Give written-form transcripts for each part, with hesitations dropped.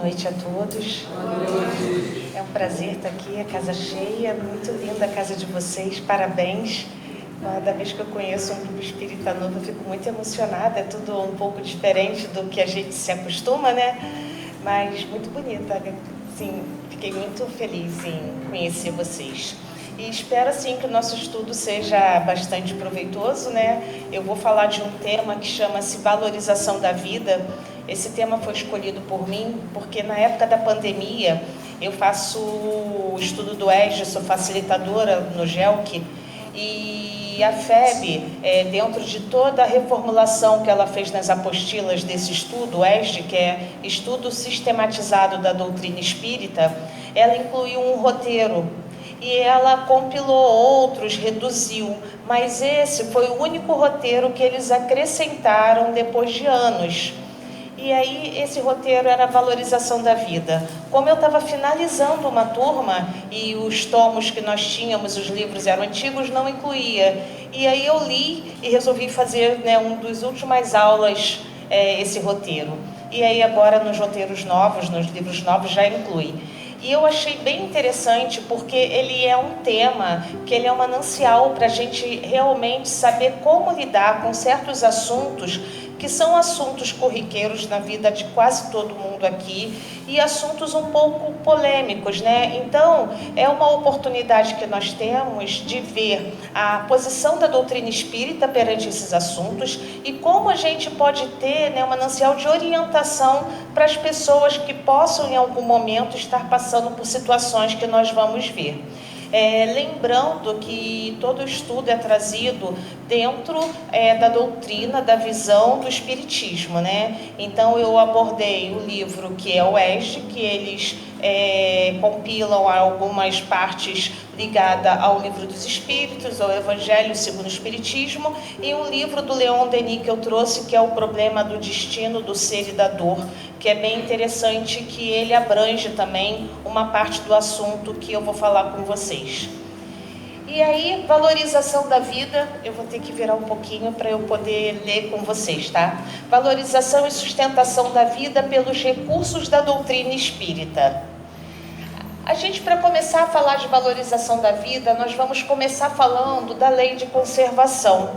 noite a todos. Boa noite. É um prazer estar aqui, a casa cheia, muito linda a casa de vocês, parabéns. Cada vez que eu conheço um grupo espírita novo, eu fico muito emocionada, é tudo um pouco diferente do que a gente se acostuma, né? Mas muito bonita, sim, fiquei muito feliz em conhecer vocês. E espero, assim, que o nosso estudo seja bastante proveitoso, né? Eu vou falar de um tema que chama-se valorização da vida. Esse tema foi escolhido por mim porque na época da pandemia eu faço o estudo do ESG, sou facilitadora no GELC, e a FEB, dentro de toda a reformulação que ela fez nas apostilas desse estudo, o ESG, que é Estudo Sistematizado da Doutrina Espírita, ela incluiu um roteiro. E ela compilou outros, reduziu, mas esse foi o único roteiro que eles acrescentaram depois de anos. E aí esse roteiro era a valorização da vida. Como eu estava finalizando uma turma e os tomos que nós tínhamos, os livros eram antigos, não incluía. E aí eu li e resolvi fazer, né, um dos últimas aulas, esse roteiro. E aí agora nos roteiros novos, nos livros novos já inclui. E eu achei bem interessante porque ele é um tema que ele é um manancial para a gente realmente saber como lidar com certos assuntos que são assuntos corriqueiros na vida de quase todo mundo aqui e assuntos um pouco polêmicos, né? Então, é uma oportunidade que nós temos de ver a posição da doutrina espírita perante esses assuntos e como a gente pode ter, né, um manancial de orientação para as pessoas que possam, em algum momento, estar passando por situações que nós vamos ver. Lembrando que todo estudo é trazido dentro da doutrina, da visão do Espiritismo, né? Então eu abordei o livro que é o ESG, que eles compilam algumas partes ligadas ao Livro dos Espíritos, ao Evangelho segundo o Espiritismo, e um livro do Leon Denis que eu trouxe, que é o Problema do Destino, do Ser e da Dor, que é bem interessante, que ele abrange também uma parte do assunto que eu vou falar com vocês. E aí, valorização da vida, eu vou ter que virar um pouquinho para eu poder ler com vocês, tá? Valorização e sustentação da vida pelos recursos da doutrina espírita. A gente, para começar a falar de valorização da vida, nós vamos começar falando da lei de conservação.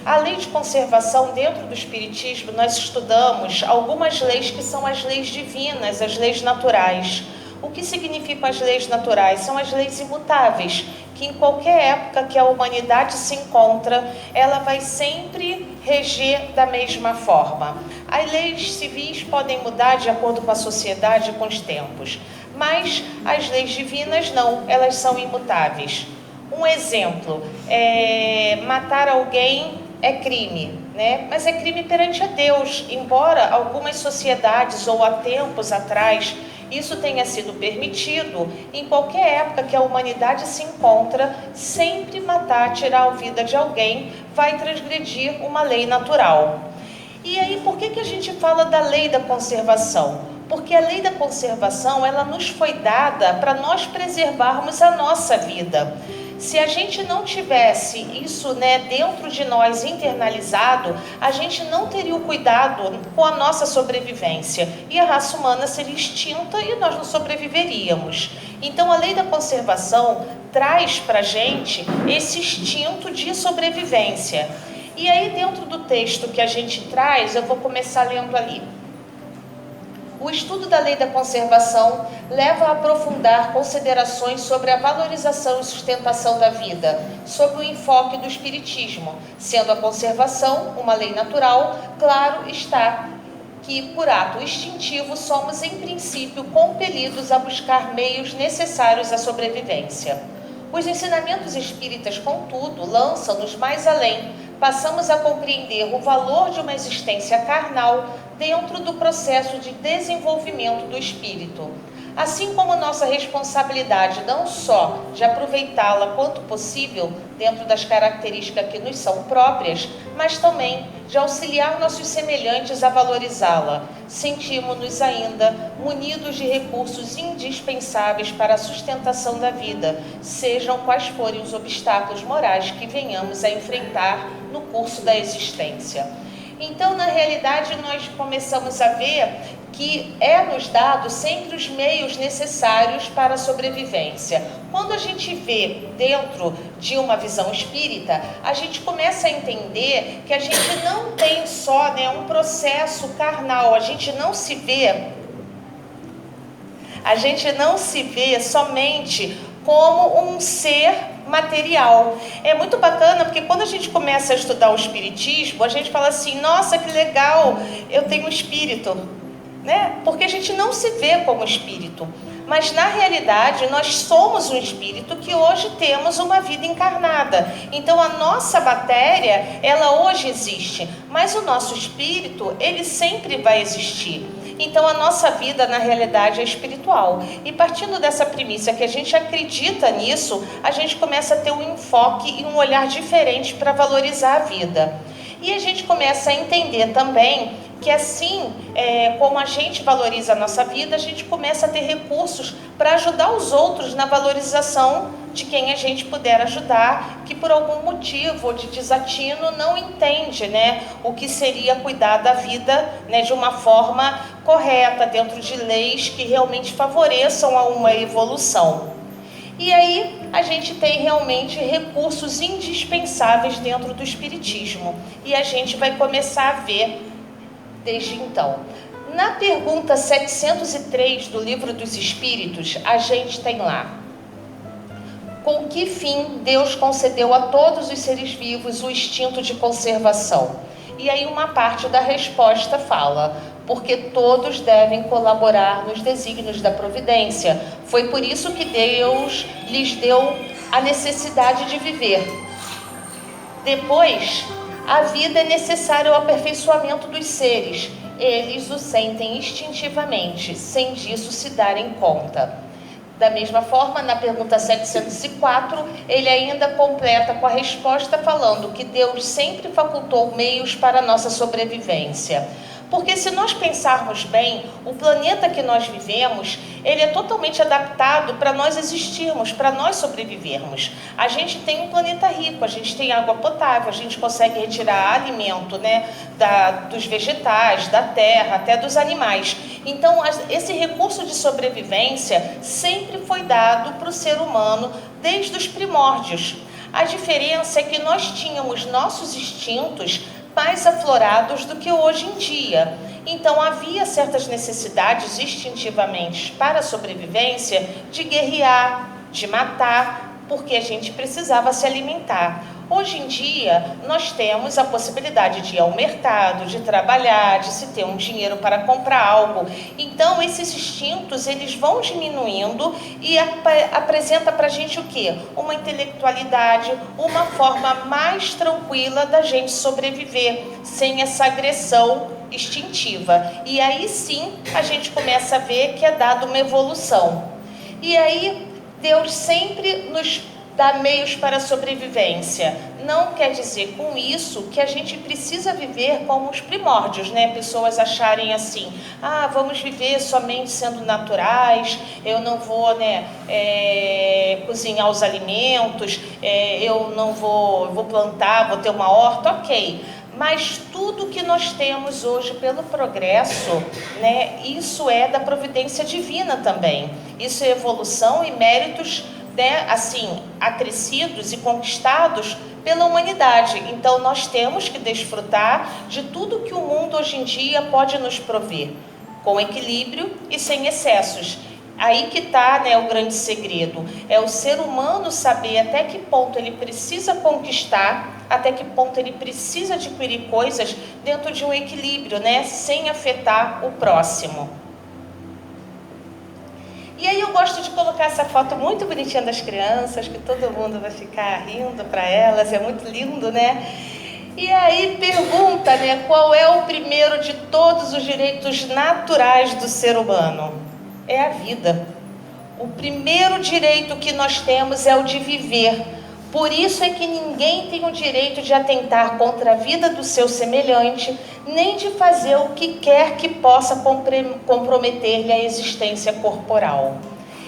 A lei de conservação, dentro do Espiritismo, nós estudamos algumas leis que são as leis divinas, as leis naturais. O que significam as leis naturais? São as leis imutáveis, que em qualquer época que a humanidade se encontra, ela vai sempre reger da mesma forma. As leis civis podem mudar de acordo com a sociedade e com os tempos, mas as leis divinas não, elas são imutáveis. Um exemplo, matar alguém é crime, né? Mas é crime perante a Deus, embora algumas sociedades ou há tempos atrás isso tenha sido permitido, em qualquer época que a humanidade se encontra, sempre matar, tirar a vida de alguém, vai transgredir uma lei natural. E aí, por que a gente fala da lei da conservação? Porque a lei da conservação, ela nos foi dada para nós preservarmos a nossa vida. Se a gente não tivesse isso, né, dentro de nós internalizado, a gente não teria o cuidado com a nossa sobrevivência e a raça humana seria extinta e nós não sobreviveríamos. Então a lei da conservação traz para a gente esse instinto de sobrevivência. E aí, dentro do texto que a gente traz, eu vou começar lendo ali. O estudo da lei da conservação leva a aprofundar considerações sobre a valorização e sustentação da vida, sob o enfoque do Espiritismo, sendo a conservação uma lei natural. Claro está que, por ato instintivo, somos, em princípio, compelidos a buscar meios necessários à sobrevivência. Os ensinamentos espíritas, contudo, lançam-nos mais além. Passamos a compreender o valor de uma existência carnal dentro do processo de desenvolvimento do espírito, assim como nossa responsabilidade não só de aproveitá-la quanto possível dentro das características que nos são próprias, mas também de auxiliar nossos semelhantes a valorizá-la. Sentimos-nos ainda munidos de recursos indispensáveis para a sustentação da vida, sejam quais forem os obstáculos morais que venhamos a enfrentar no curso da existência. Então, na realidade, nós começamos a ver que é nos dado sempre os meios necessários para a sobrevivência. Quando a gente vê dentro de uma visão espírita, a gente começa a entender que a gente não tem só, né, um processo carnal, a gente não se vê somente como um ser material. É muito bacana porque quando a gente começa a estudar o espiritismo, a gente fala assim, nossa, que legal, eu tenho um espírito, né? Porque a gente não se vê como espírito, mas na realidade nós somos um espírito que hoje temos uma vida encarnada. Então a nossa matéria, ela hoje existe, mas o nosso espírito, ele sempre vai existir. Então a nossa vida na realidade é espiritual. E partindo dessa premissa que a gente acredita nisso, a gente começa a ter um enfoque e um olhar diferente para valorizar a vida. E a gente começa a entender também que assim como a gente valoriza a nossa vida, a gente começa a ter recursos para ajudar os outros na valorização de quem a gente puder ajudar, que por algum motivo ou de desatino não entende, né, o que seria cuidar da vida, né, de uma forma correta, dentro de leis que realmente favoreçam a uma evolução. E aí a gente tem realmente recursos indispensáveis dentro do espiritismo. E a gente vai começar a ver desde então. Na pergunta 703 do Livro dos Espíritos, a gente tem lá: com que fim Deus concedeu a todos os seres vivos o instinto de conservação? E aí uma parte da resposta fala: porque todos devem colaborar nos desígnios da providência. Foi por isso que Deus lhes deu a necessidade de viver. Depois, a vida é necessária ao aperfeiçoamento dos seres. Eles o sentem instintivamente, sem disso se darem conta. Da mesma forma, na pergunta 704, ele ainda completa com a resposta falando que Deus sempre facultou meios para a nossa sobrevivência. Porque se nós pensarmos bem, o planeta que nós vivemos, ele é totalmente adaptado para nós existirmos, para nós sobrevivermos. A gente tem um planeta rico, a gente tem água potável, a gente consegue retirar alimento, né, dos vegetais, da terra, até dos animais. Então, esse recurso de sobrevivência sempre foi dado para o ser humano desde os primórdios. A diferença é que nós tínhamos nossos instintos mais aflorados do que hoje em dia. Então havia certas necessidades instintivamente para a sobrevivência de guerrear, de matar, porque a gente precisava se alimentar. Hoje em dia, nós temos a possibilidade de ir ao mercado, de trabalhar, de se ter um dinheiro para comprar algo. Então, esses instintos, eles vão diminuindo e apresenta para a gente o quê? Uma intelectualidade, uma forma mais tranquila da gente sobreviver, sem essa agressão instintiva. E aí sim, a gente começa a ver que é dada uma evolução. E aí, Deus sempre nos dá meios para a sobrevivência. Não quer dizer com isso que a gente precisa viver como os primórdios, né? Pessoas acharem assim, vamos viver somente sendo naturais, eu não vou, né, cozinhar os alimentos, eu não vou plantar, vou ter uma horta, ok. Mas tudo que nós temos hoje pelo progresso, né, isso é da providência divina também. Isso é evolução e méritos, né, assim, acrescidos e conquistados pela humanidade. Então nós temos que desfrutar de tudo que o mundo hoje em dia pode nos prover, com equilíbrio e sem excessos. Aí que está, né, o grande segredo, é o ser humano saber até que ponto ele precisa conquistar, até que ponto ele precisa adquirir coisas dentro de um equilíbrio, né, sem afetar o próximo. E aí eu gosto de colocar essa foto muito bonitinha das crianças, que todo mundo vai ficar rindo para elas, é muito lindo, né? E aí pergunta, né, qual é o primeiro de todos os direitos naturais do ser humano? É a vida. O primeiro direito que nós temos é o de viver. Por isso é que ninguém tem o direito de atentar contra a vida do seu semelhante, nem de fazer o que quer que possa comprometer-lhe a existência corporal.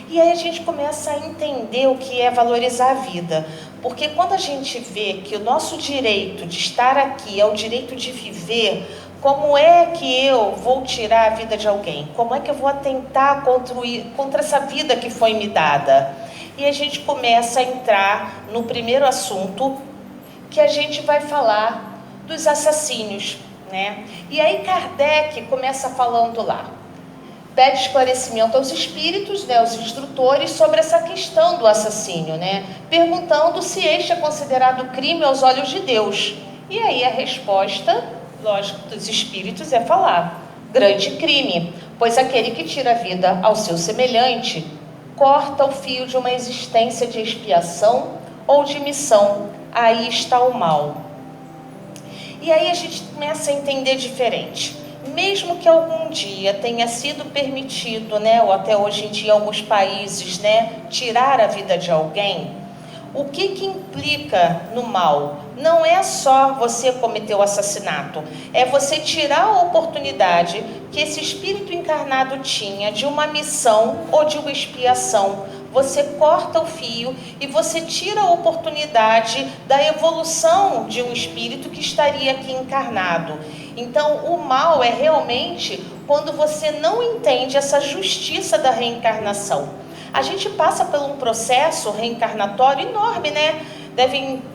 E aí a gente começa a entender o que é valorizar a vida. Porque quando a gente vê que o nosso direito de estar aqui é o direito de viver, como é que eu vou tirar a vida de alguém? Como é que eu vou atentar contra essa vida que foi me dada? E a gente começa a entrar no primeiro assunto, que a gente vai falar dos assassínios, né? E aí Kardec começa falando lá, pede esclarecimento aos espíritos, né, aos instrutores, sobre essa questão do assassínio, né? Perguntando se este é considerado crime aos olhos de Deus. E aí a resposta, lógico, dos espíritos é falar, grande crime, pois aquele que tira a vida ao seu semelhante corta o fio de uma existência de expiação ou de missão. Aí está o mal. E aí a gente começa a entender diferente. Mesmo que algum dia tenha sido permitido, né, ou até hoje em dia em alguns países, né, tirar a vida de alguém, o que implica no mal? Não é só você cometer o assassinato, é você tirar a oportunidade que esse espírito encarnado tinha de uma missão ou de uma expiação. Você corta o fio e você tira a oportunidade da evolução de um espírito que estaria aqui encarnado. Então, o mal é realmente quando você não entende essa justiça da reencarnação. A gente passa por um processo reencarnatório enorme, né?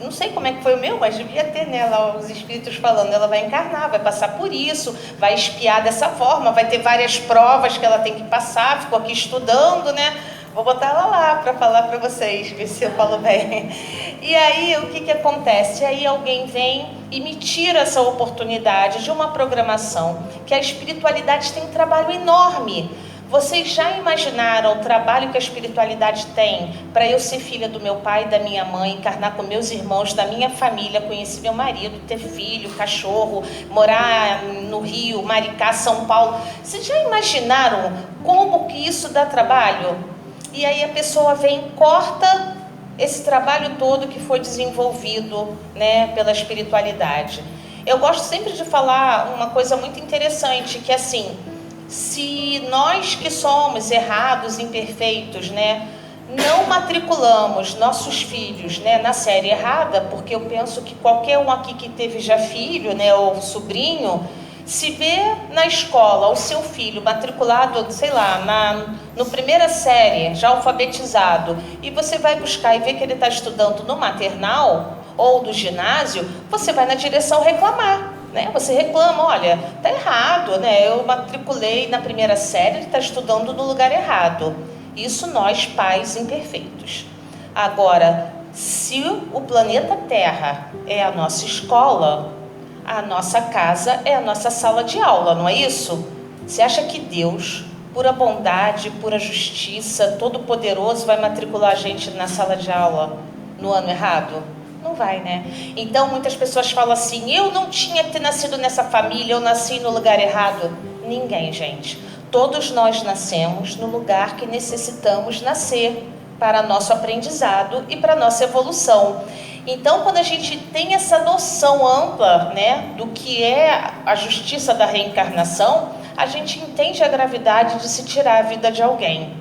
Não sei como é que foi o meu, mas devia ter, né, lá os espíritos falando, ela vai encarnar, vai passar por isso, vai expiar dessa forma, vai ter várias provas que ela tem que passar, ficou aqui estudando, né? Vou botar ela lá para falar para vocês, ver se eu falo bem. E aí, o que acontece? Aí alguém vem e me tira essa oportunidade de uma programação, que a espiritualidade tem um trabalho enorme. Vocês já imaginaram o trabalho que a espiritualidade tem para eu ser filha do meu pai e da minha mãe, encarnar com meus irmãos, da minha família, conhecer meu marido, ter filho, cachorro, morar no Rio, Maricá, São Paulo? Vocês já imaginaram como que isso dá trabalho? E aí a pessoa vem e corta esse trabalho todo que foi desenvolvido, né, pela espiritualidade. Eu gosto sempre de falar uma coisa muito interessante, que assim, se nós que somos errados, imperfeitos, né, não matriculamos nossos filhos, né, na série errada, porque eu penso que qualquer um aqui que teve já filho, né, ou sobrinho, se vê na escola o seu filho matriculado, sei lá, no primeira série, já alfabetizado, e você vai buscar e vê que ele está estudando no maternal ou do ginásio, você vai na direção reclamar, né? Você reclama, olha, tá errado, né? Eu matriculei na primeira série, ele está estudando no lugar errado. Isso nós, pais imperfeitos. Agora, se o planeta Terra é a nossa escola, a nossa casa é a nossa sala de aula, não é isso? Você acha que Deus, pura bondade, pura justiça, todo-poderoso, vai matricular a gente na sala de aula no ano errado? Não vai, né? Então, muitas pessoas falam assim, eu não tinha que ter nascido nessa família, eu nasci no lugar errado. Ninguém, gente. Todos nós nascemos no lugar que necessitamos nascer para nosso aprendizado e para nossa evolução. Então, quando a gente tem essa noção ampla, né, do que é a justiça da reencarnação, a gente entende a gravidade de se tirar a vida de alguém.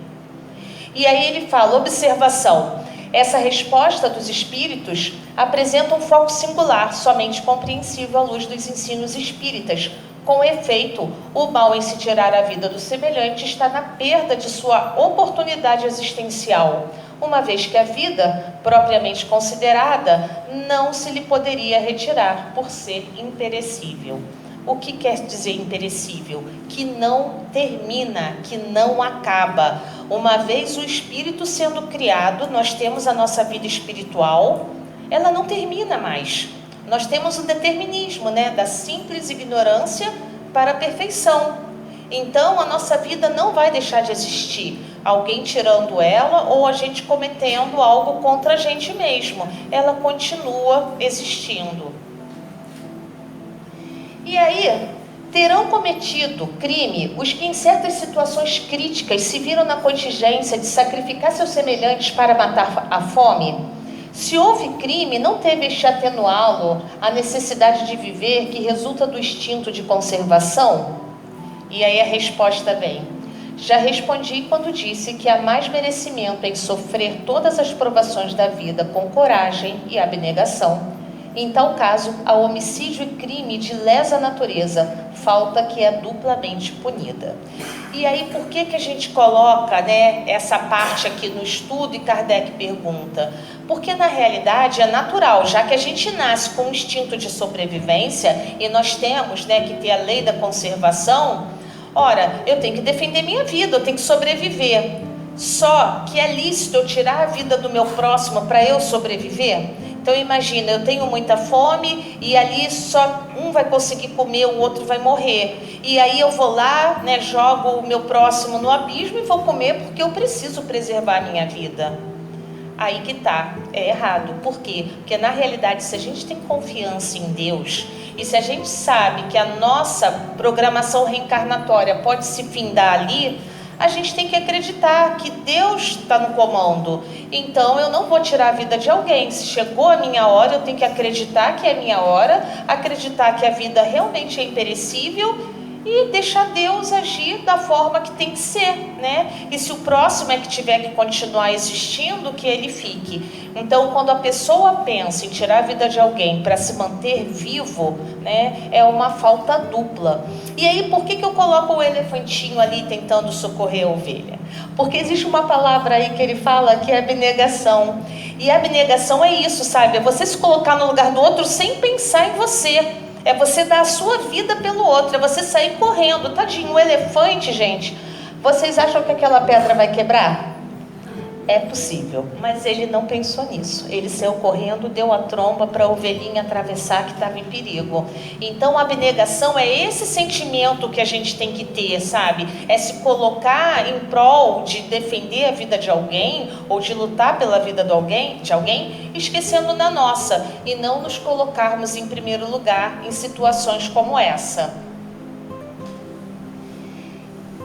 E aí ele fala, observação, essa resposta dos espíritos apresenta um foco singular, somente compreensível à luz dos ensinos espíritas. Com efeito, o mal em se tirar a vida do semelhante está na perda de sua oportunidade existencial, uma vez que a vida, propriamente considerada, não se lhe poderia retirar por ser imperecível. O que quer dizer imperecível? Que não termina, que não acaba. Uma vez o espírito sendo criado, nós temos a nossa vida espiritual, ela não termina mais. Nós temos o determinismo, né, da simples ignorância para a perfeição. Então, a nossa vida não vai deixar de existir. Alguém tirando ela ou a gente cometendo algo contra a gente mesmo. Ela continua existindo. E aí, terão cometido crime os que em certas situações críticas se viram na contingência de sacrificar seus semelhantes para matar a fome? Se houve crime, não teve este atenuá-lo a necessidade de viver que resulta do instinto de conservação? E aí a resposta vem. Já respondi quando disse que há mais merecimento em sofrer todas as provações da vida com coragem e abnegação. Em tal caso, há homicídio e crime de lesa natureza, falta que é duplamente punida. E aí, por que a gente coloca, né, essa parte aqui no estudo? E Kardec pergunta: porque na realidade é natural, já que a gente nasce com um instinto de sobrevivência e nós temos, né, que ter a lei da conservação. Ora, eu tenho que defender minha vida, eu tenho que sobreviver. Só que é lícito eu tirar a vida do meu próximo para eu sobreviver? Então imagina, eu tenho muita fome e ali só um vai conseguir comer, o outro vai morrer. E aí eu vou lá, né, jogo o meu próximo no abismo e vou comer porque eu preciso preservar a minha vida. Aí que tá, é errado. Por quê? Porque na realidade, se a gente tem confiança em Deus e se a gente sabe que a nossa programação reencarnatória pode se findar ali, a gente tem que acreditar que Deus está no comando. Então eu não vou tirar a vida de alguém. Se chegou a minha hora, eu tenho que acreditar que é a minha hora, acreditar que a vida realmente é imperecível e deixar Deus agir da forma que tem que ser, né? E se o próximo é que tiver que continuar existindo, que ele fique. Então, quando a pessoa pensa em tirar a vida de alguém para se manter vivo, né, é uma falta dupla. E aí, por que eu coloco o elefantinho ali tentando socorrer a ovelha? Porque existe uma palavra aí que ele fala que é abnegação. E a abnegação é isso, sabe? É você se colocar no lugar do outro sem pensar em você. É você dar a sua vida pelo outro, é você sair correndo. Tadinho, o elefante, gente, vocês acham que aquela pedra vai quebrar? É possível, mas ele não pensou nisso. Ele saiu correndo, deu a tromba para a ovelhinha atravessar que estava em perigo. Então a abnegação é esse sentimento que a gente tem que ter, sabe? É se colocar em prol de defender a vida de alguém ou de lutar pela vida de alguém, esquecendo da nossa e não nos colocarmos em primeiro lugar em situações como essa.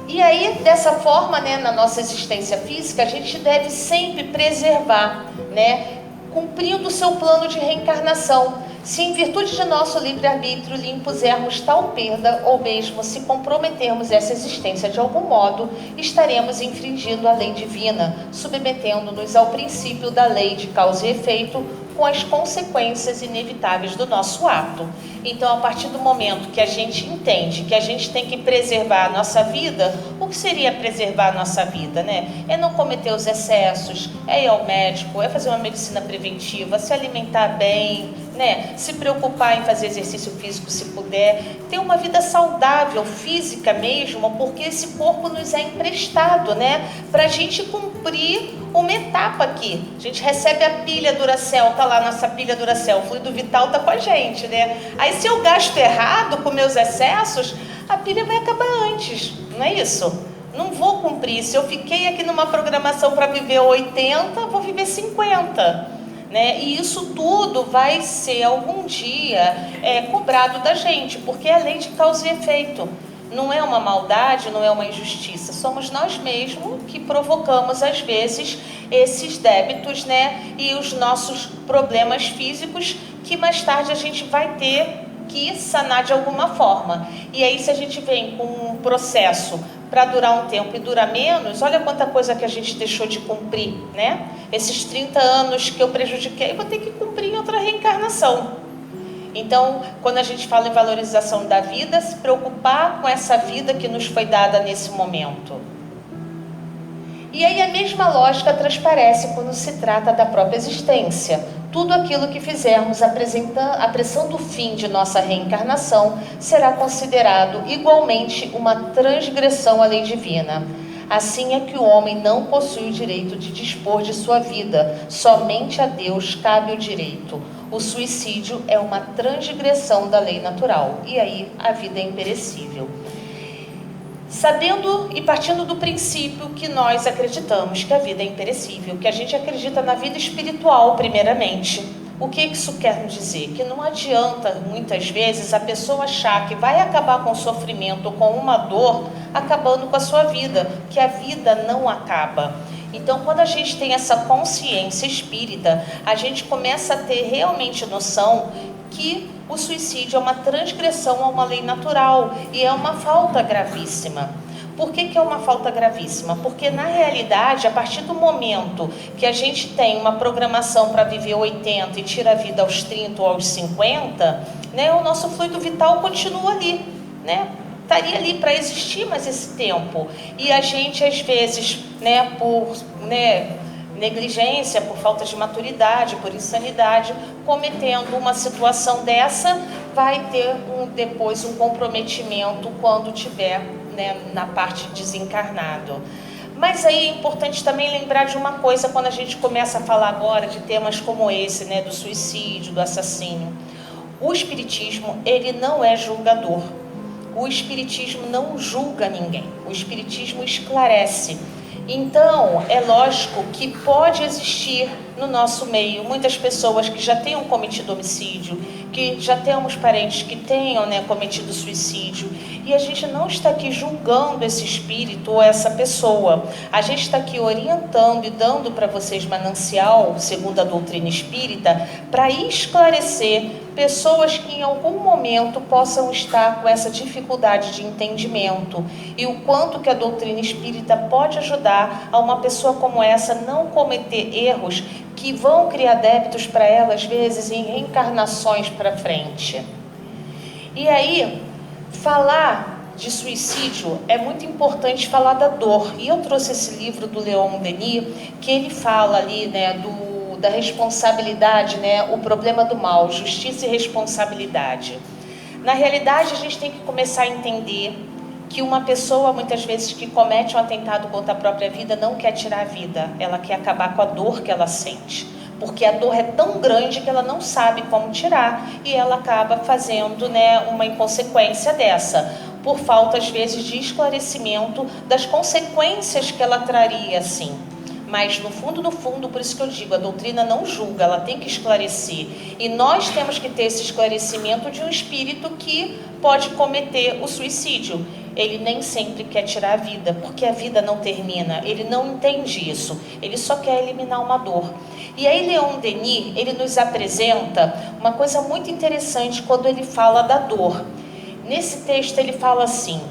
E aí, dessa forma, né, na nossa existência física, a gente deve sempre preservar, né, cumprindo o seu plano de reencarnação. Se em virtude de nosso livre-arbítrio lhe impusermos tal perda, ou mesmo se comprometermos essa existência de algum modo, estaremos infringindo a lei divina, submetendo-nos ao princípio da lei de causa e efeito, com as consequências inevitáveis do nosso ato. Então, a partir do momento que a gente entende que a gente tem que preservar a nossa vida, o que seria preservar a nossa vida, né? É não cometer os excessos, é ir ao médico, é fazer uma medicina preventiva, se alimentar bem, né? Se preocupar em fazer exercício físico se puder, ter uma vida saudável, física mesmo, porque esse corpo nos é emprestado, né? Para a gente cumprir uma etapa aqui. A gente recebe a pilha Duracell, tá lá nossa pilha Duracell, o fluido vital tá com a gente, né? Aí se eu gasto errado com meus excessos, a pilha vai acabar antes, não é isso? Não vou cumprir. Se eu fiquei aqui numa programação para viver 80, vou viver 50, né? E isso tudo vai ser algum dia cobrado da gente, porque é lei de causa e efeito. Não é uma maldade, não é uma injustiça. Somos nós mesmos que provocamos, às vezes, esses débitos, né? E os nossos problemas físicos que mais tarde a gente vai ter que sanar de alguma forma. E aí, se a gente vem com um processo para durar um tempo e durar menos, olha quanta coisa que a gente deixou de cumprir, né? Esses 30 anos que eu prejudiquei, vou ter que cumprir em outra reencarnação. Então, quando a gente fala em valorização da vida, se preocupar com essa vida que nos foi dada nesse momento. E aí a mesma lógica transparece quando se trata da própria existência. Tudo aquilo que fizermos apressando o fim de nossa reencarnação será considerado igualmente uma transgressão à lei divina. Assim é que o homem não possui o direito de dispor de sua vida, somente a Deus cabe o direito. O suicídio é uma transgressão da lei natural, e aí a vida é imperecível. Sabendo e partindo do princípio que nós acreditamos que a vida é imperecível, que a gente acredita na vida espiritual primeiramente, o que isso quer nos dizer? Que não adianta muitas vezes a pessoa achar que vai acabar com o sofrimento, com uma dor, acabando com a sua vida, que a vida não acaba. Então, quando a gente tem essa consciência espírita, a gente começa a ter realmente noção que o suicídio é uma transgressão a uma lei natural e é uma falta gravíssima. Por que é uma falta gravíssima? Porque, na realidade, a partir do momento que a gente tem uma programação para viver 80 e tira a vida aos 30 ou aos 50, né, o nosso fluido vital continua ali, né? Estaria ali para existir mais esse tempo. E a gente, às vezes, né, por negligência, por falta de maturidade, por insanidade, cometendo uma situação dessa, vai ter depois um comprometimento quando tiver, né, na parte desencarnado. Mas aí é importante também lembrar de uma coisa quando a gente começa a falar agora de temas como esse, né, do suicídio, do assassínio. O Espiritismo, ele não é julgador. O Espiritismo não julga ninguém. O Espiritismo esclarece. Então, é lógico que pode existir no nosso meio muitas pessoas que já tenham cometido homicídio, que já temos parentes que tenham, né, cometido suicídio, e a gente não está aqui julgando esse espírito ou essa pessoa. A gente está aqui orientando e dando para vocês manancial, segundo a doutrina espírita, para esclarecer pessoas que em algum momento possam estar com essa dificuldade de entendimento e o quanto que a doutrina espírita pode ajudar a uma pessoa como essa não cometer erros que vão criar débitos para ela, às vezes, em reencarnações para frente. E aí, falar de suicídio é muito importante falar da dor. E eu trouxe esse livro do Leon Denis, que ele fala ali, né, da responsabilidade, né, o problema do mal, justiça e responsabilidade. Na realidade, a gente tem que começar a entender que uma pessoa, muitas vezes, que comete um atentado contra a própria vida, não quer tirar a vida, ela quer acabar com a dor que ela sente, porque a dor é tão grande que ela não sabe como tirar, e ela acaba fazendo, né, uma inconsequência dessa, por falta, às vezes, de esclarecimento das consequências que ela traria, assim. Mas no fundo, por isso que eu digo, a doutrina não julga, ela tem que esclarecer. E nós temos que ter esse esclarecimento de um espírito que pode cometer o suicídio. Ele nem sempre quer tirar a vida, porque a vida não termina, ele não entende isso, ele só quer eliminar uma dor. E aí Leon Denis, ele nos apresenta uma coisa muito interessante quando ele fala da dor. Nesse texto ele fala assim,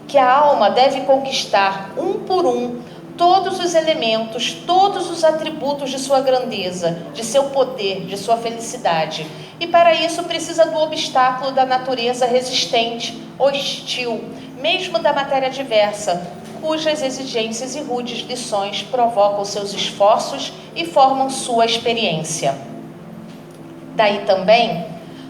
que a alma deve conquistar um por um todos os elementos, todos os atributos de sua grandeza, de seu poder, de sua felicidade. E para isso precisa do obstáculo da natureza resistente, hostil, mesmo da matéria diversa, cujas exigências e rudes lições provocam seus esforços e formam sua experiência. Daí também,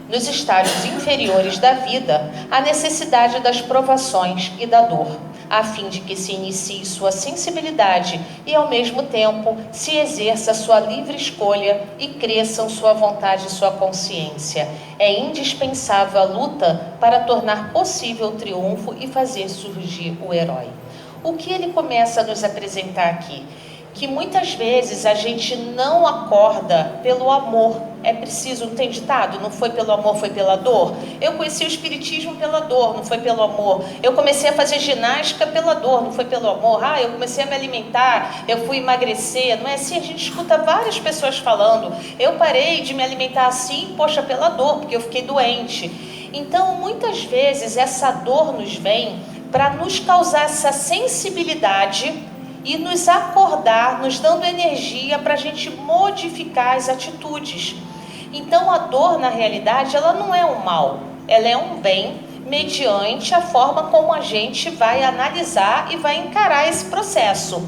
nos estágios inferiores da vida, a necessidade das provações e da dor, a fim de que se inicie sua sensibilidade e, ao mesmo tempo, se exerça sua livre escolha e cresçam sua vontade e sua consciência. É indispensável a luta para tornar possível o triunfo e fazer surgir o herói. O que ele começa a nos apresentar aqui? Que muitas vezes a gente não acorda pelo amor. É preciso, não tem ditado? Não foi pelo amor, foi pela dor? Eu conheci o Espiritismo pela dor, não foi pelo amor. Eu comecei a fazer ginástica pela dor, não foi pelo amor. Eu comecei a me alimentar, eu fui emagrecer. Não é assim? A gente escuta várias pessoas falando. Eu parei de me alimentar assim, poxa, pela dor, porque eu fiquei doente. Então, muitas vezes, essa dor nos vem para nos causar essa sensibilidade e nos acordar, nos dando energia para a gente modificar as atitudes. Então a dor, na realidade, ela não é um mal, ela é um bem mediante a forma como a gente vai analisar e vai encarar esse processo.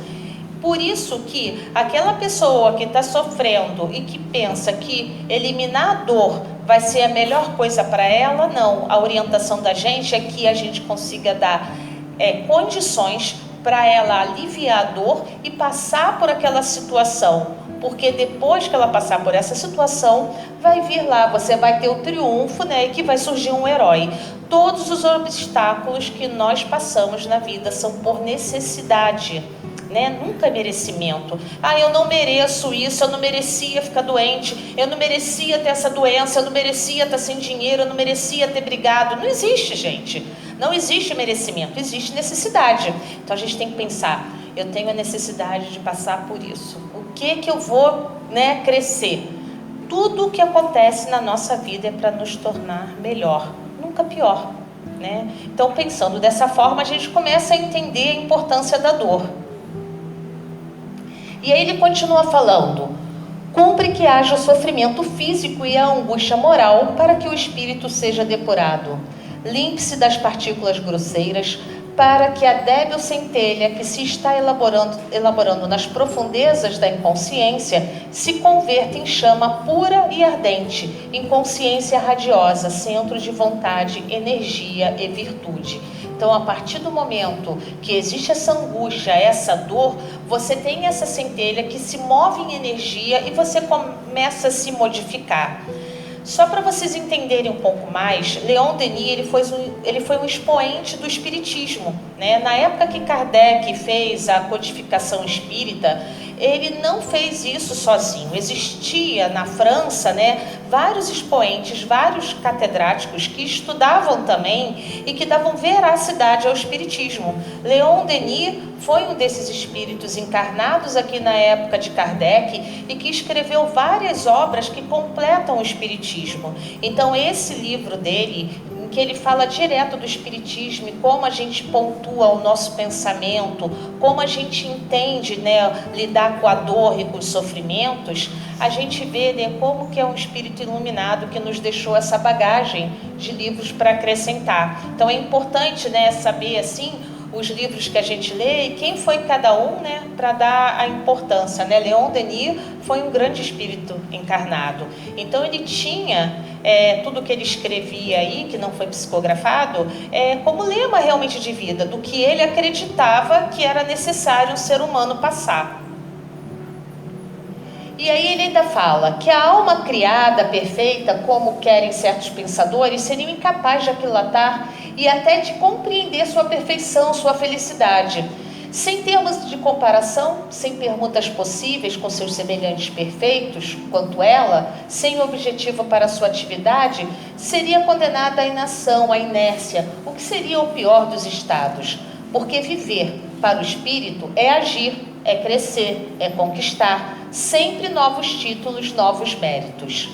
Por isso que aquela pessoa que está sofrendo e que pensa que eliminar a dor vai ser a melhor coisa para ela, não. A orientação da gente é que a gente consiga dar condições para ela aliviar a dor e passar por aquela situação, porque depois que ela passar por essa situação, vai vir lá, você vai ter o triunfo, né, e que vai surgir um herói. Todos os obstáculos que nós passamos na vida são por necessidade, né? Nunca é merecimento. Eu não mereço isso, eu não merecia ficar doente, eu não merecia ter essa doença, eu não merecia estar sem dinheiro, eu não merecia ter brigado. Não existe, gente. Não existe merecimento, existe necessidade. Então a gente tem que pensar, eu tenho a necessidade de passar por isso. O que eu vou, né, crescer? Tudo o que acontece na nossa vida é para nos tornar melhor, nunca pior. né? Então, pensando dessa forma, a gente começa a entender a importância da dor. E aí ele continua falando: cumpre que haja o sofrimento físico e a angústia moral para que o espírito seja depurado. Limpe-se das partículas grosseiras para que a débil centelha que se está elaborando nas profundezas da inconsciência se converta em chama pura e ardente, em consciência radiosa, centro de vontade, energia e virtude. Então, a partir do momento que existe essa angústia, essa dor, você tem essa centelha que se move em energia e você começa a se modificar. Só para vocês entenderem um pouco mais, Leon Denis ele foi um expoente do espiritismo, né? Na época que Kardec fez a codificação espírita, ele não fez isso sozinho. Existia na França, né, vários expoentes, vários catedráticos que estudavam também e que davam veracidade ao espiritismo. Leon Denis foi um desses espíritos encarnados aqui na época de Kardec e que escreveu várias obras que completam o espiritismo. Então, esse livro dele, em que ele fala direto do espiritismo e como a gente pontua o nosso pensamento, como a gente entende, né, lidar com a dor e com os sofrimentos, a gente vê, né, como que é um espírito iluminado que nos deixou essa bagagem de livros para acrescentar. Então é importante, né, saber assim os livros que a gente lê e quem foi cada um, né, para dar a importância, né? Leon Denis foi um grande espírito encarnado. Então ele tinha tudo que ele escrevia aí, que não foi psicografado, como lema realmente de vida, do que ele acreditava que era necessário um ser humano passar. E aí ele ainda fala que a alma criada, perfeita, como querem certos pensadores, seria incapaz de aquilatar e até de compreender sua perfeição, sua felicidade. Sem termos de comparação, sem permutas possíveis com seus semelhantes perfeitos, quanto ela, sem objetivo para sua atividade, seria condenada à inação, à inércia, o que seria o pior dos estados. Porque viver para o espírito é agir, é crescer, é conquistar, sempre novos títulos, novos méritos.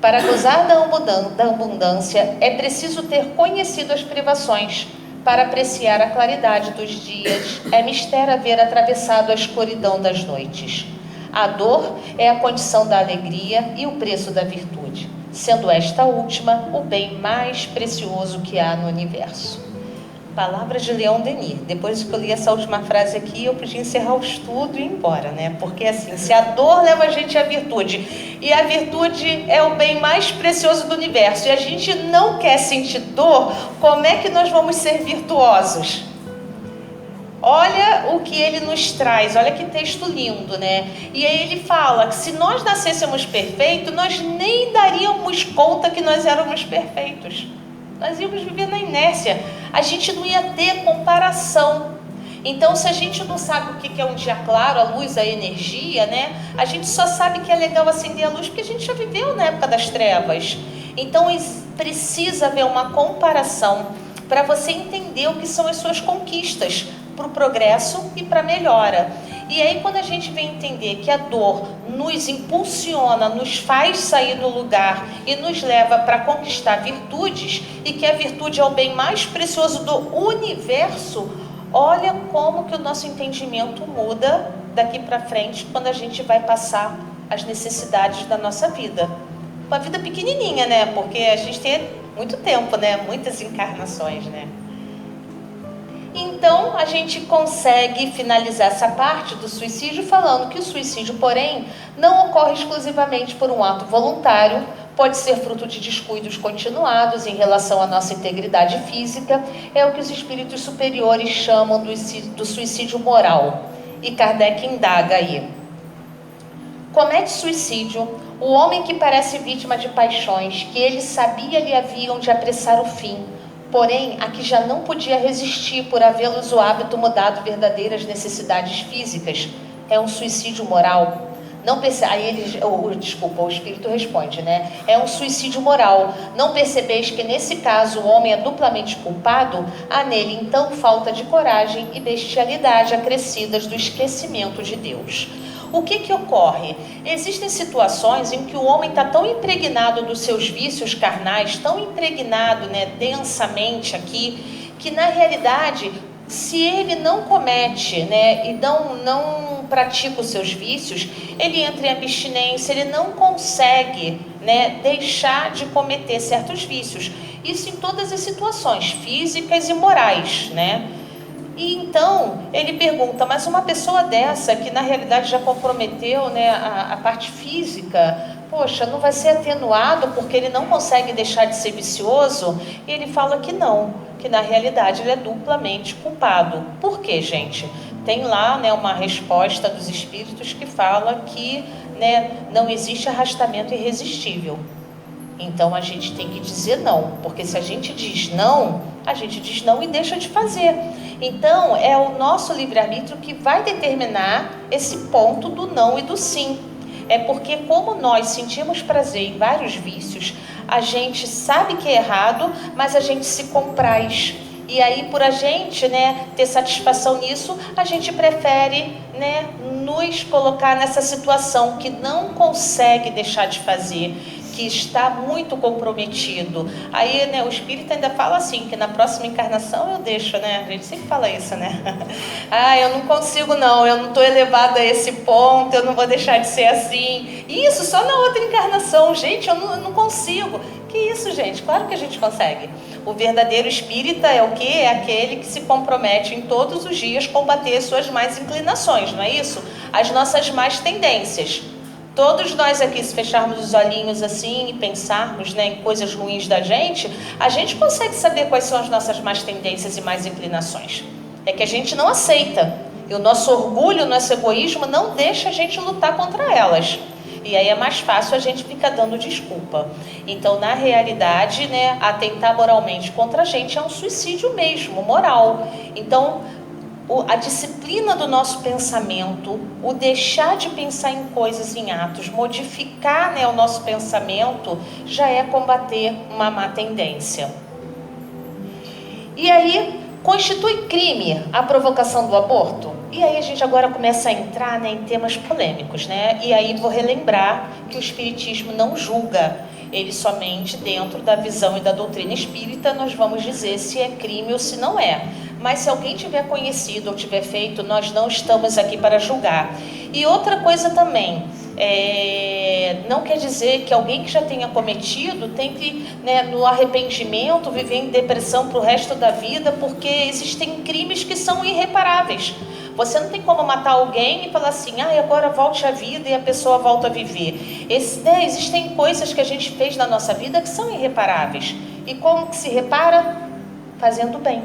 Para gozar da abundância, é preciso ter conhecido as privações. Para apreciar a claridade dos dias, é mistério haver atravessado a escuridão das noites. A dor é a condição da alegria e o preço da virtude, sendo esta última o bem mais precioso que há no universo. Palavras de Leon Denis. Depois que eu li essa última frase aqui, eu podia encerrar o estudo e ir embora, né? Porque assim, se a dor leva a gente à virtude, e a virtude é o bem mais precioso do universo, e a gente não quer sentir dor, como é que nós vamos ser virtuosos? Olha o que ele nos traz, olha que texto lindo, né? E aí ele fala que se nós nascêssemos perfeitos, nós nem daríamos conta que nós éramos perfeitos. Nós íamos viver na inércia, a gente não ia ter comparação. Então, se a gente não sabe o que é um dia claro, a luz, a energia, né? A gente só sabe que é legal acender a luz porque a gente já viveu na época das trevas. Então, precisa haver uma comparação para você entender o que são as suas conquistas para o progresso e para a melhora. E aí, quando a gente vem entender que a dor nos impulsiona, nos faz sair do lugar e nos leva para conquistar virtudes, e que a virtude é o bem mais precioso do universo, olha como que o nosso entendimento muda daqui para frente quando a gente vai passar as necessidades da nossa vida. Uma vida pequenininha, né? Porque a gente tem muito tempo, né? Muitas encarnações, né? Então, a gente consegue finalizar essa parte do suicídio falando que o suicídio, porém, não ocorre exclusivamente por um ato voluntário, pode ser fruto de descuidos continuados em relação à nossa integridade física, é o que os espíritos superiores chamam do suicídio moral. E Kardec indaga aí: comete suicídio o homem que parece vítima de paixões que ele sabia lhe haviam de apressar o fim, porém a que já não podia resistir por havê-los o hábito mudado verdadeiras necessidades físicas. É um suicídio moral. Não o espírito responde, né? É um suicídio moral. Não percebeis que nesse caso o homem é duplamente culpado? Há nele então falta de coragem e bestialidade acrescidas do esquecimento de Deus. O que ocorre? Existem situações em que o homem está tão impregnado dos seus vícios carnais, tão impregnado, né, densamente aqui, que na realidade, se ele não comete, né, e não pratica os seus vícios, ele entra em abstinência, ele não consegue, né, deixar de cometer certos vícios. Isso em todas as situações, físicas e morais, né? E então ele pergunta, mas uma pessoa dessa que na realidade já comprometeu, né, a parte física, poxa, não vai ser atenuado porque ele não consegue deixar de ser vicioso? E ele fala que não, que na realidade ele é duplamente culpado. Por quê, gente? Tem lá, né, uma resposta dos espíritos que fala que, né, não existe arrastamento irresistível. Então a gente tem que dizer não, porque se a gente diz não e deixa de fazer. Então é o nosso livre-arbítrio que vai determinar esse ponto do não e do sim. É porque como nós sentimos prazer em vários vícios, a gente sabe que é errado, mas a gente se compraz. E aí, por a gente, né, ter satisfação nisso, a gente prefere, né, nos colocar nessa situação que não consegue deixar de fazer, que está muito comprometido. Aí, né, o espírito ainda fala assim, que na próxima encarnação eu deixo, né? A gente sempre fala isso, né? Eu não consigo não, eu não estou elevada a esse ponto, eu não vou deixar de ser assim. Isso, só na outra encarnação, gente, eu não consigo. Que isso, gente? Claro que a gente consegue. O verdadeiro espírita é o quê? É aquele que se compromete em todos os dias combater as suas más inclinações, não é isso? As nossas más tendências. Todos nós aqui, se fecharmos os olhinhos assim e pensarmos, né, em coisas ruins da gente, a gente consegue saber quais são as nossas más tendências e más inclinações. É que a gente não aceita. E o nosso orgulho, o nosso egoísmo não deixa a gente lutar contra elas. E aí é mais fácil a gente ficar dando desculpa. Então, na realidade, né, atentar moralmente contra a gente é um suicídio mesmo, moral. Então, a disciplina do nosso pensamento, o deixar de pensar em coisas, em atos, modificar, né, o nosso pensamento, já é combater uma má tendência. E aí, constitui crime a provocação do aborto? E aí a gente agora começa a entrar, né, em temas polêmicos, né? E aí vou relembrar que o Espiritismo não julga. Ele somente, dentro da visão e da doutrina espírita, nós vamos dizer se é crime ou se não é. Mas se alguém tiver conhecido ou tiver feito, nós não estamos aqui para julgar. E outra coisa também, não quer dizer que alguém que já tenha cometido tem que, né, no arrependimento, viver em depressão para o resto da vida, porque existem crimes que são irreparáveis. Você não tem como matar alguém e falar assim, agora volte à vida e a pessoa volta a viver. Existem coisas que a gente fez na nossa vida que são irreparáveis. E como que se repara? Fazendo bem,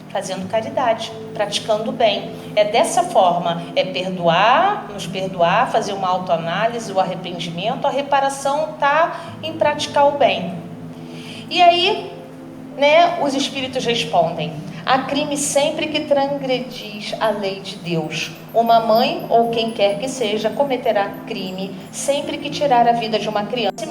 fazendo caridade, praticando bem. É dessa forma, é perdoar, nos perdoar, fazer uma autoanálise, o arrependimento. A reparação está em praticar o bem. E aí, né, os espíritos respondem: há crime sempre que transgredis a lei de Deus. Uma mãe ou quem quer que seja cometerá crime sempre que tirar a vida de uma criança.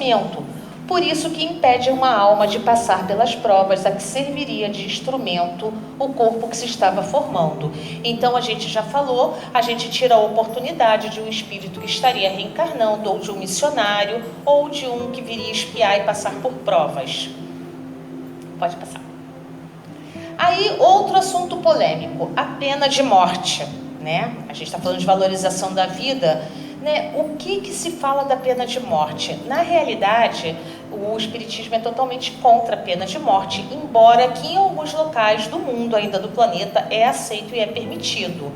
Por isso que impede uma alma de passar pelas provas a que serviria de instrumento o corpo que se estava formando. Então a gente já falou, a gente tira a oportunidade de um espírito que estaria reencarnando, ou de um missionário, ou de um que viria espiar e passar por provas. Pode passar. Aí, outro assunto polêmico, a pena de morte, né? A gente está falando de valorização da vida, né? O que se fala da pena de morte? Na realidade, o Espiritismo é totalmente contra a pena de morte, embora que em alguns locais do mundo, ainda do planeta, é aceito e é permitido.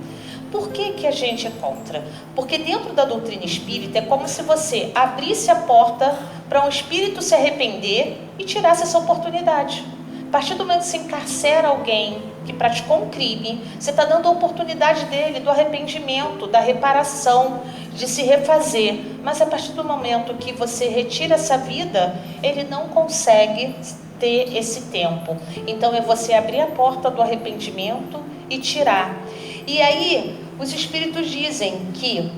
Por que a gente é contra? Porque dentro da doutrina espírita é como se você abrisse a porta para um espírito se arrepender e tirasse essa oportunidade. A partir do momento que você encarcera alguém que praticou um crime, você está dando a oportunidade dele do arrependimento, da reparação, de se refazer. Mas a partir do momento que você retira essa vida, ele não consegue ter esse tempo. Então é você abrir a porta do arrependimento e tirar. E aí os espíritos dizem que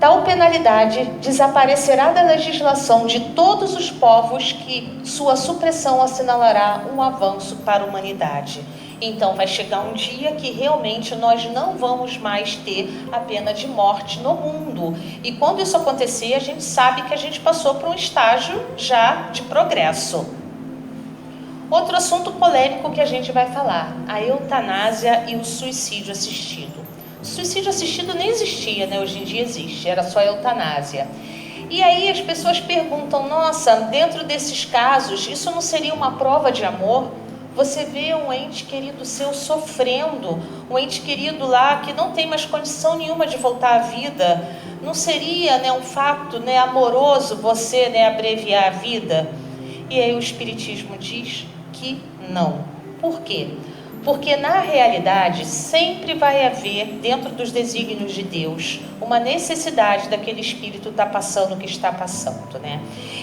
tal penalidade desaparecerá da legislação de todos os povos, que sua supressão assinalará um avanço para a humanidade. Então vai chegar um dia que realmente nós não vamos mais ter a pena de morte no mundo. E quando isso acontecer, a gente sabe que a gente passou por um estágio já de progresso. Outro assunto polêmico que a gente vai falar, a eutanásia e o suicídio assistido. O suicídio assistido nem existia, né? Hoje em dia existe, era só a eutanásia. E aí as pessoas perguntam, nossa, dentro desses casos, isso não seria uma prova de amor? Você vê um ente querido seu sofrendo, um ente querido lá que não tem mais condição nenhuma de voltar à vida. Não seria, né, um fato, né, amoroso você, né, abreviar a vida? E aí o Espiritismo diz que não. Por quê? Porque na realidade sempre vai haver, dentro dos desígnios de Deus, uma necessidade daquele espírito estar passando o que está passando, né?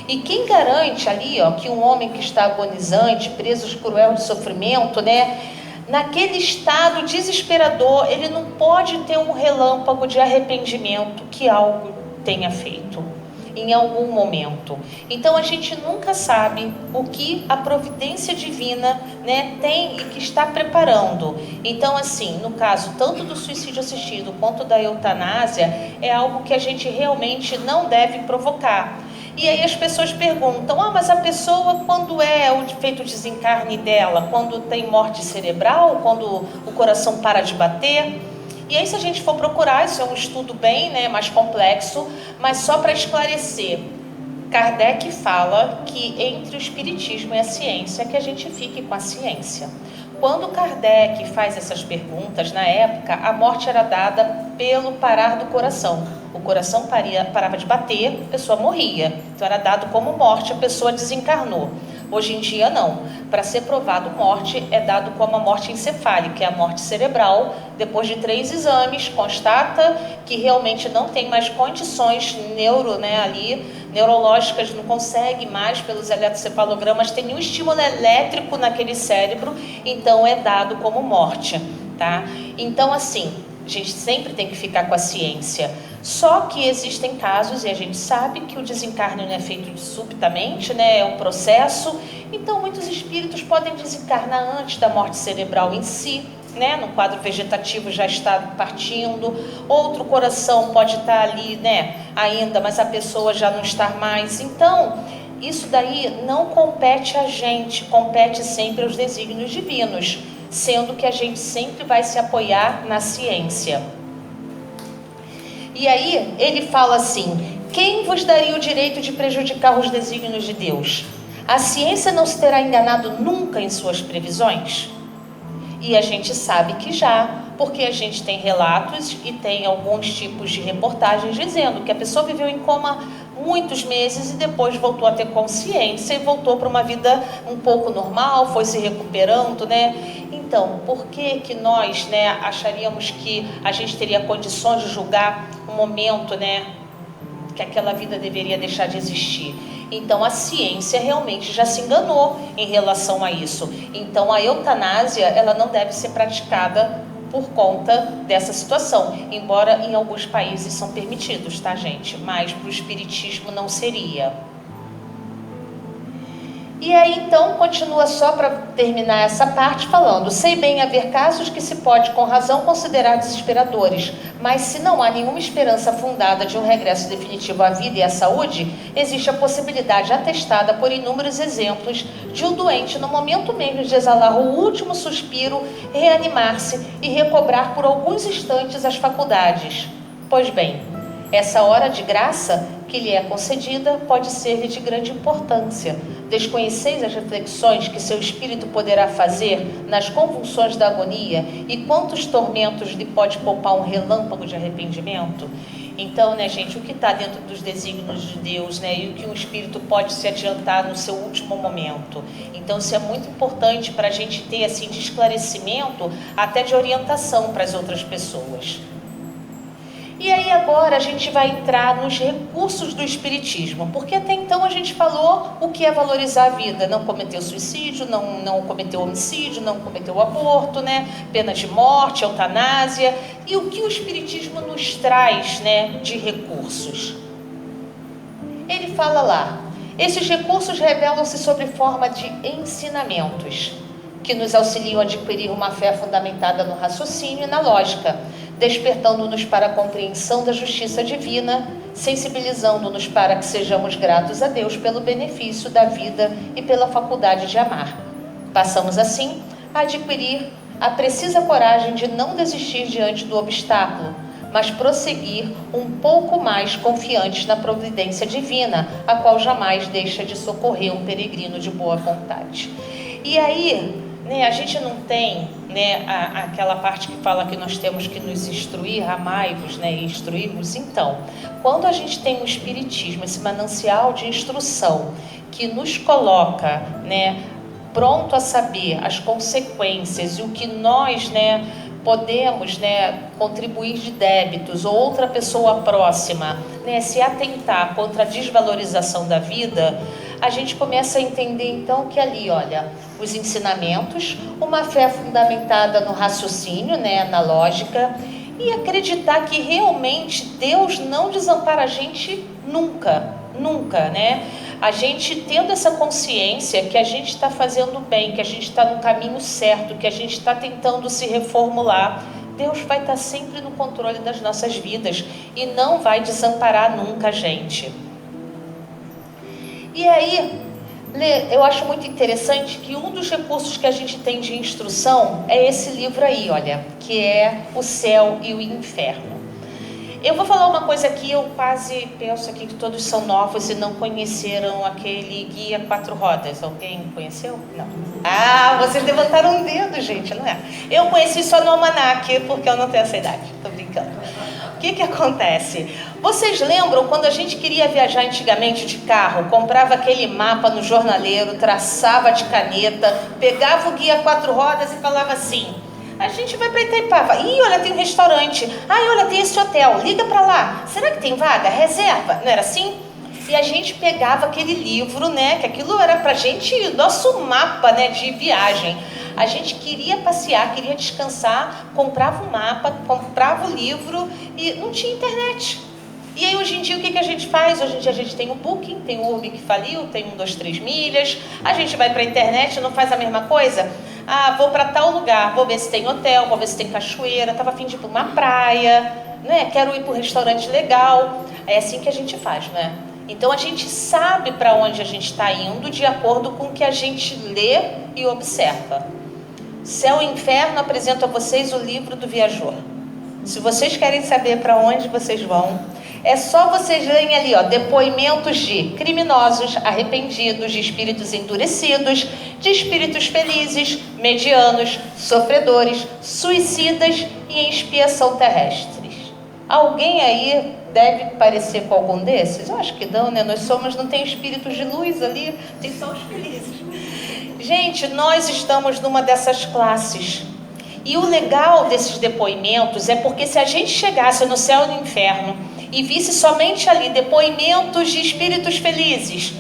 E quem garante ali, ó, que um homem que está agonizante, preso de cruel de sofrimento, né, naquele estado desesperador, ele não pode ter um relâmpago de arrependimento que algo tenha feito em algum momento. Então a gente nunca sabe o que a providência divina, né, tem e que está preparando. Então assim, no caso tanto do suicídio assistido quanto da eutanásia, é algo que a gente realmente não deve provocar. E aí as pessoas perguntam, mas a pessoa quando é o feito desencarne dela, quando tem morte cerebral, quando o coração para de bater? E aí, se a gente for procurar, isso é um estudo bem, né, mais complexo, mas só para esclarecer, Kardec fala que entre o espiritismo e a ciência, que a gente fique com a ciência. Quando Kardec faz essas perguntas, na época, a morte era dada pelo parar do coração. O coração parava de bater, a pessoa morria. Então era dado como morte, a pessoa desencarnou. Hoje em dia não. Para ser provado morte, é dado como a morte encefálica, que é a morte cerebral. Depois de 3 exames, constata que realmente não tem mais condições neurológicas, não consegue mais pelos eletrocefalogramas, tem um estímulo elétrico naquele cérebro, então é dado como morte, tá? Então assim, a gente sempre tem que ficar com a ciência. Só que existem casos, e a gente sabe que o desencarne não é feito subitamente, né? É um processo. Então, muitos espíritos podem desencarnar antes da morte cerebral em si, né? No quadro vegetativo já está partindo. Outro coração pode estar ali, né, ainda, mas a pessoa já não está mais. Então, isso daí não compete a gente, compete sempre aos desígnios divinos, sendo que a gente sempre vai se apoiar na ciência. E aí ele fala assim, quem vos daria o direito de prejudicar os desígnios de Deus? A ciência não se terá enganado nunca em suas previsões? E a gente sabe que já, porque a gente tem relatos e tem alguns tipos de reportagens dizendo que a pessoa viveu em coma muitos meses e depois voltou a ter consciência e voltou para uma vida um pouco normal, foi se recuperando, né? Então, por que nós, né, acharíamos que a gente teria condições de julgar um momento, né, que aquela vida deveria deixar de existir? Então a ciência realmente já se enganou em relação a isso. Então a eutanásia, ela não deve ser praticada por conta dessa situação, embora em alguns países são permitidos, tá, gente? Mas para o espiritismo não seria. E aí então continua só para terminar essa parte falando, sei bem haver casos que se pode com razão considerar desesperadores, mas se não há nenhuma esperança fundada de um regresso definitivo à vida e à saúde, existe a possibilidade atestada por inúmeros exemplos de um doente no momento mesmo de exalar o último suspiro, reanimar-se e recobrar por alguns instantes as faculdades. Pois bem, essa hora de graça que lhe é concedida pode ser-lhe de grande importância. Desconheceis as reflexões que seu espírito poderá fazer nas convulsões da agonia e quantos tormentos lhe pode poupar um relâmpago de arrependimento? Então, né, gente, o que está dentro dos desígnios de Deus, né, e o que um espírito pode se adiantar no seu último momento. Então, isso é muito importante para a gente ter, assim, de esclarecimento, até de orientação para as outras pessoas. E aí agora a gente vai entrar nos recursos do espiritismo, porque até então a gente falou o que é valorizar a vida, não cometer suicídio, não cometer homicídio, não cometer o aborto, né? Pena de morte, eutanásia, e o que o espiritismo nos traz, né, de recursos. Ele fala lá, esses recursos revelam-se sob forma de ensinamentos, que nos auxiliam a adquirir uma fé fundamentada no raciocínio e na lógica, despertando-nos para a compreensão da justiça divina, sensibilizando-nos para que sejamos gratos a Deus pelo benefício da vida e pela faculdade de amar. Passamos assim a adquirir a precisa coragem de não desistir diante do obstáculo, mas prosseguir um pouco mais confiantes na providência divina, a qual jamais deixa de socorrer um peregrino de boa vontade. E aí, a gente não tem, aquela parte que fala que nós temos que nos instruir, amai-vos, e instruir-vos. Então, quando a gente tem o Espiritismo, esse manancial de instrução que nos coloca, pronto a saber as consequências e o que nós, podemos, contribuir de débitos ou outra pessoa próxima, se atentar contra a desvalorização da vida, a gente começa a entender então que ali, olha, os ensinamentos, uma fé fundamentada no raciocínio, na lógica, e acreditar que realmente Deus não desampara a gente nunca, nunca, A gente tendo essa consciência que a gente está fazendo bem, que a gente está no caminho certo, que a gente está tentando se reformular, Deus vai estar sempre no controle das nossas vidas e não vai desamparar nunca a gente. E aí, eu acho muito interessante que um dos recursos que a gente tem de instrução é esse livro aí, olha, que é O Céu e o Inferno. Eu vou falar uma coisa aqui, eu quase penso aqui que todos são novos e não conheceram aquele Guia 4 Rodas. Alguém conheceu? Não. Ah, vocês levantaram um dedo, gente, não é? Eu conheci só no almanaque, porque eu não tenho essa idade, tô brincando. O que acontece? Vocês lembram quando a gente queria viajar antigamente de carro, comprava aquele mapa no jornaleiro, traçava de caneta, pegava o Guia 4 Rodas e falava assim: a gente vai para Itaipava. Ih, olha, tem um restaurante. Ai, olha, tem esse hotel. Liga para lá. Será que tem vaga? Reserva. Não era assim? E a gente pegava aquele livro, que aquilo era pra gente, nosso mapa, de viagem. A gente queria passear, queria descansar, comprava o mapa, comprava o livro e não tinha internet. E aí hoje em dia o que a gente faz? Hoje em dia a gente tem o Booking, tem o Uber que faliu, tem 1, 2, 3 milhas. A gente vai para a internet, não faz a mesma coisa? Ah, vou para tal lugar, vou ver se tem hotel, vou ver se tem cachoeira, estava a fim de ir para uma praia, quero ir para um restaurante legal. É assim que a gente faz, Então a gente sabe para onde a gente está indo de acordo com o que a gente lê e observa. Céu e Inferno apresento a vocês o livro do viajor. Se vocês querem saber para onde vocês vão, é só vocês lerem ali, depoimentos de criminosos, arrependidos, de espíritos endurecidos, de espíritos felizes, medianos, sofredores, suicidas e em expiação terrestres. Alguém aí deve parecer com algum desses? Eu acho que não, Nós somos, não tem espíritos de luz ali, tem só os felizes. Gente, nós estamos numa dessas classes. E o legal desses depoimentos é porque se a gente chegasse no céu e no inferno e visse somente ali depoimentos de espíritos felizes,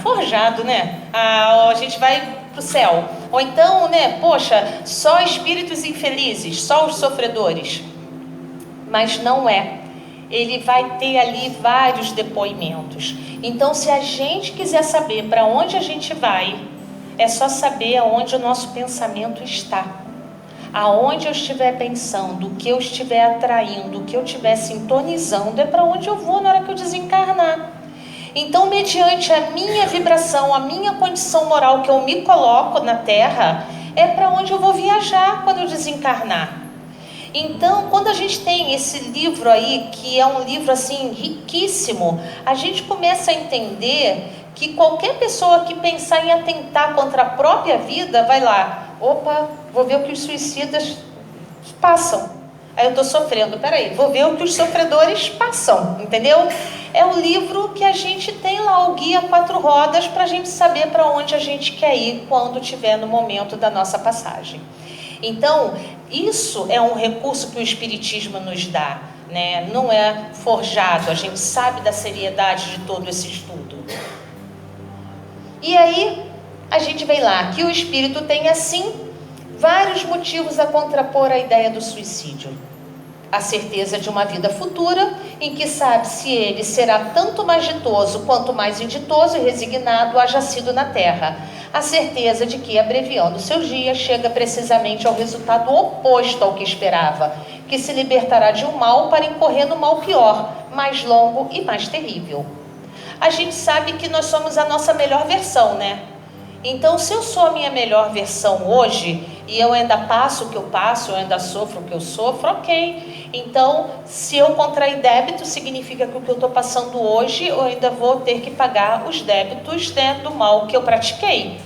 forjado, a gente vai pro céu. Ou então, poxa, só espíritos infelizes, só os sofredores. Mas não é. Ele vai ter ali vários depoimentos. Então, se a gente quiser saber para onde a gente vai, é só saber aonde o nosso pensamento está. Aonde eu estiver pensando, o que eu estiver atraindo, o que eu estiver sintonizando, é para onde eu vou na hora que eu desencarnar. Então, mediante a minha vibração, a minha condição moral que eu me coloco na Terra, é para onde eu vou viajar quando eu desencarnar. Então, quando a gente tem esse livro aí, que é um livro assim riquíssimo, a gente começa a entender que qualquer pessoa que pensar em atentar contra a própria vida, vai lá, opa, vou ver o que os suicidas passam. Aí eu estou sofrendo, peraí, vou ver o que os sofredores passam, entendeu? É o livro que a gente tem lá, o Guia 4 Rodas, para a gente saber para onde a gente quer ir quando estiver no momento da nossa passagem. Então, isso é um recurso que o Espiritismo nos dá, Não é forjado, a gente sabe da seriedade de todo esse estudo. E aí, a gente vem lá, que o Espírito tem, assim, vários motivos a contrapor a ideia do suicídio. A certeza de uma vida futura, em que sabe se ele será tanto mais ditoso quanto mais inditoso e resignado haja sido na terra. A certeza de que, abreviando seus dias, chega precisamente ao resultado oposto ao que esperava, que se libertará de um mal para incorrer no mal pior, mais longo e mais terrível. A gente sabe que nós somos a nossa melhor versão, né? Então, se eu sou a minha melhor versão hoje, e eu ainda passo o que eu passo, eu ainda sofro o que eu sofro, ok. Então, se eu contrair débito, significa que o que eu estou passando hoje, eu ainda vou ter que pagar os débitos, né, do mal que eu pratiquei.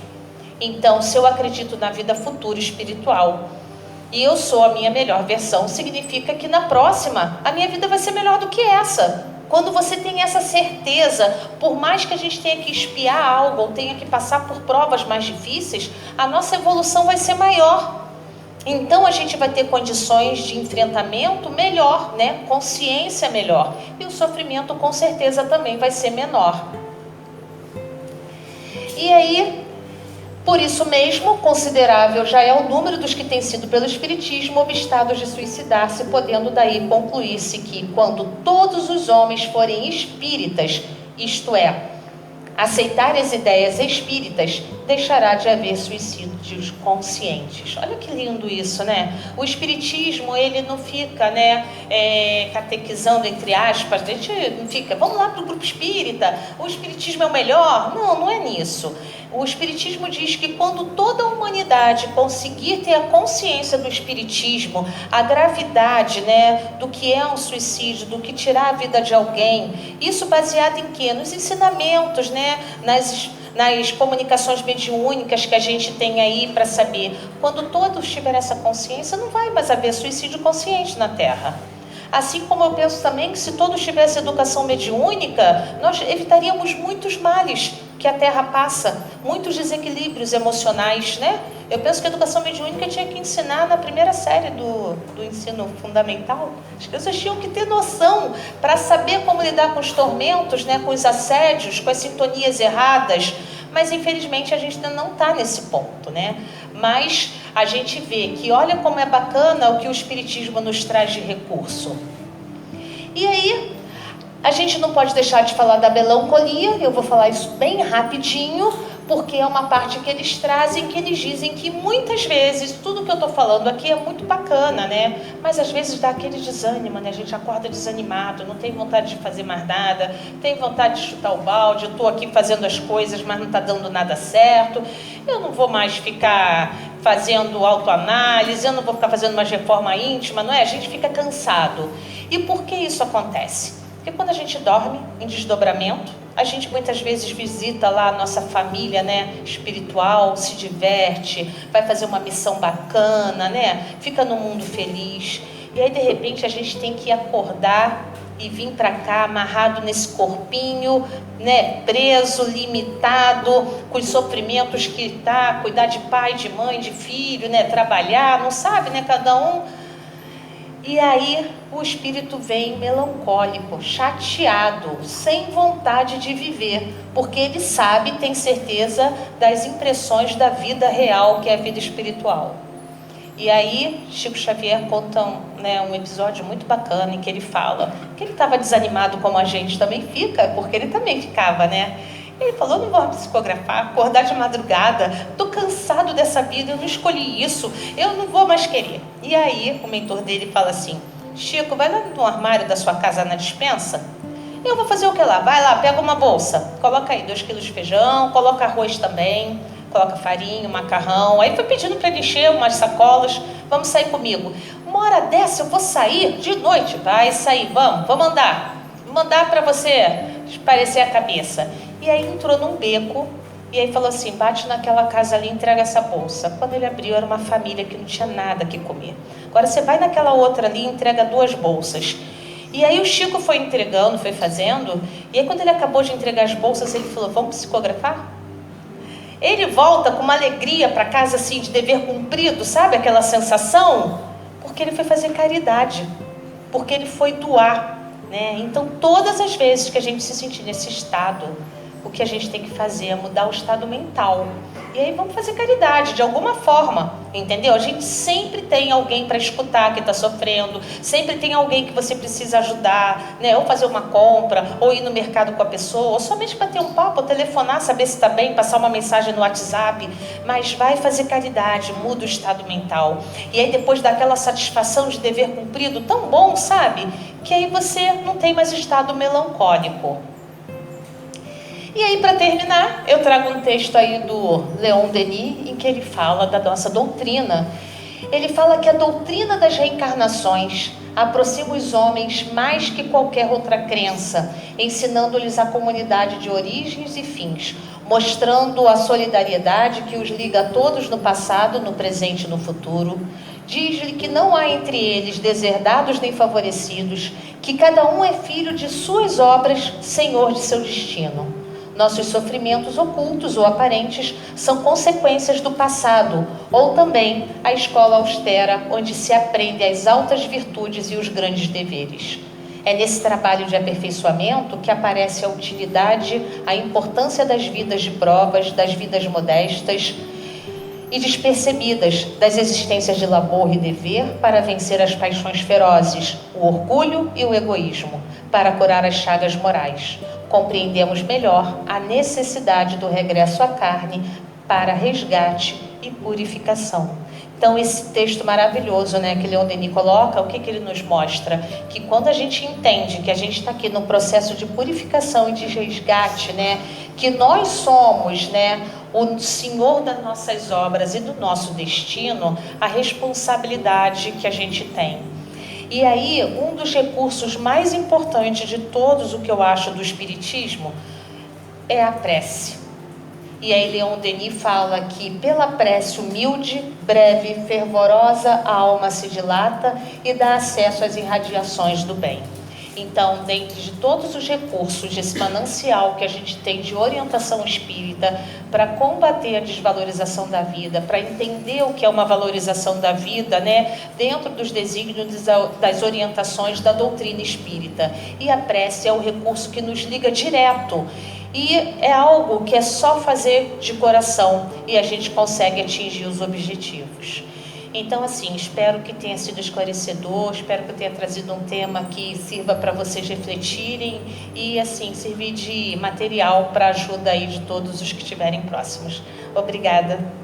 Então, se eu acredito na vida futura espiritual, e eu sou a minha melhor versão, significa que na próxima, a minha vida vai ser melhor do que essa. Quando você tem essa certeza, por mais que a gente tenha que espiar algo ou tenha que passar por provas mais difíceis, a nossa evolução vai ser maior. Então a gente vai ter condições de enfrentamento melhor, né? Consciência melhor. E o sofrimento com certeza também vai ser menor. E aí, por isso mesmo, considerável já é o número dos que têm sido pelo Espiritismo obstados de suicidar-se, podendo daí concluir-se que, quando todos os homens forem espíritas, isto é, aceitar as ideias espíritas, deixará de haver suicídios conscientes. Olha que lindo isso, né? O espiritismo, ele não fica, né, catequizando, entre aspas, a gente não fica, vamos lá para o grupo espírita, o espiritismo é o melhor. Não, não é nisso. O espiritismo diz que quando toda a humanidade conseguir ter a consciência do espiritismo, a gravidade, né, do que é um suicídio, do que tirar a vida de alguém, isso baseado em quê? Nos ensinamentos, né, nas comunicações mediúnicas que a gente tem aí para saber. Quando todos tiverem essa consciência, não vai mais haver suicídio consciente na Terra. Assim como eu penso também que se todos tivessem educação mediúnica, nós evitaríamos muitos males que a Terra passa, muitos desequilíbrios emocionais, né? Eu penso que a educação mediúnica tinha que ensinar na primeira série do ensino fundamental. As pessoas tinham que ter noção para saber como lidar com os tormentos, né? Com os assédios, com as sintonias erradas. Mas infelizmente a gente ainda não está nesse ponto, né? Mas a gente vê que olha como é bacana o que o Espiritismo nos traz de recurso. E aí, a gente não pode deixar de falar da melancolia. Eu vou falar isso bem rapidinho, porque é uma parte que eles trazem, que eles dizem que muitas vezes, tudo que eu estou falando aqui é muito bacana, né? Mas às vezes dá aquele desânimo, né? A gente acorda desanimado, não tem vontade de fazer mais nada, tem vontade de chutar o balde, eu estou aqui fazendo as coisas, mas não está dando nada certo, eu não vou mais ficar fazendo autoanálise, eu não vou ficar fazendo uma reforma íntima, não é? A gente fica cansado. E por que isso acontece? Porque quando a gente dorme em desdobramento, a gente muitas vezes visita lá a nossa família, né, espiritual, se diverte, vai fazer uma missão bacana, né, fica no mundo feliz. E aí, de repente, a gente tem que acordar e vir para cá amarrado nesse corpinho, né, preso, limitado, com os sofrimentos que tá, cuidar de pai, de mãe, de filho, né, trabalhar, não sabe, né, cada um. E aí o espírito vem melancólico, chateado, sem vontade de viver, porque ele sabe, tem certeza das impressões da vida real, que é a vida espiritual. E aí Chico Xavier conta um episódio muito bacana em que ele fala que ele estava desanimado como a gente também fica, porque ele também ficava, né? Ele falou, não vou psicografar, acordar de madrugada, estou cansado dessa vida, eu não escolhi isso, eu não vou mais querer. E aí o mentor dele fala assim, Chico, vai lá no armário da sua casa na despensa, eu vou fazer o que lá? Vai lá, pega uma bolsa, coloca aí 2 quilos de feijão, coloca arroz também, coloca farinha, macarrão. Aí foi pedindo para ele encher umas sacolas, vamos sair comigo. Uma hora dessa eu vou sair de noite, vai sair, vamos andar. Vou mandar para você esparecer a cabeça. E aí entrou num beco, e aí falou assim, bate naquela casa ali, entrega essa bolsa. Quando ele abriu, era uma família que não tinha nada que comer. Agora você vai naquela outra ali e entrega 2 bolsas. E aí o Chico foi entregando, foi fazendo, e aí quando ele acabou de entregar as bolsas, ele falou, vamos psicografar? Ele volta com uma alegria para casa, assim, de dever cumprido, sabe aquela sensação? Porque ele foi fazer caridade, porque ele foi doar, né? Então todas as vezes que a gente se sentir nesse estado, o que a gente tem que fazer é mudar o estado mental. E aí vamos fazer caridade de alguma forma, entendeu? A gente sempre tem alguém para escutar que está sofrendo, sempre tem alguém que você precisa ajudar, né? Ou fazer uma compra, ou ir no mercado com a pessoa, ou somente bater um papo, ou telefonar, saber se está bem, passar uma mensagem no WhatsApp. Mas vai fazer caridade, muda o estado mental. E aí depois daquela satisfação de dever cumprido, tão bom, sabe? Que aí você não tem mais estado melancólico. E aí, para terminar, eu trago um texto aí do Leon Denis, em que ele fala da nossa doutrina. Ele fala que a doutrina das reencarnações aproxima os homens mais que qualquer outra crença, ensinando-lhes a comunidade de origens e fins, mostrando a solidariedade que os liga a todos no passado, no presente e no futuro. Diz-lhe que não há entre eles deserdados nem favorecidos, que cada um é filho de suas obras, senhor de seu destino. Nossos sofrimentos ocultos ou aparentes são consequências do passado, ou também a escola austera, onde se aprende as altas virtudes e os grandes deveres. É nesse trabalho de aperfeiçoamento que aparece a utilidade, a importância das vidas de provas, das vidas modestas e despercebidas, das existências de labor e dever para vencer as paixões ferozes, o orgulho e o egoísmo, para curar as chagas morais. Compreendemos melhor a necessidade do regresso à carne para resgate e purificação. Então, esse texto maravilhoso, né, que Leon Denis coloca, o que ele nos mostra? Que quando a gente entende que a gente está aqui no processo de purificação e de resgate, né, que nós somos, né, o Senhor das nossas obras e do nosso destino, a responsabilidade que a gente tem. E aí, um dos recursos mais importantes de todos, o que eu acho do Espiritismo, é a prece. E aí Leon Denis fala que pela prece humilde, breve, fervorosa, a alma se dilata e dá acesso às irradiações do bem. Então, dentro de todos os recursos desse manancial que a gente tem de orientação espírita para combater a desvalorização da vida, para entender o que é uma valorização da vida, né, dentro dos desígnios das orientações da doutrina espírita. E a prece é o recurso que nos liga direto. E é algo que é só fazer de coração e a gente consegue atingir os objetivos. Então, assim, espero que tenha sido esclarecedor, espero que eu tenha trazido um tema que sirva para vocês refletirem e, assim, servir de material para ajuda aí de todos os que estiverem próximos. Obrigada.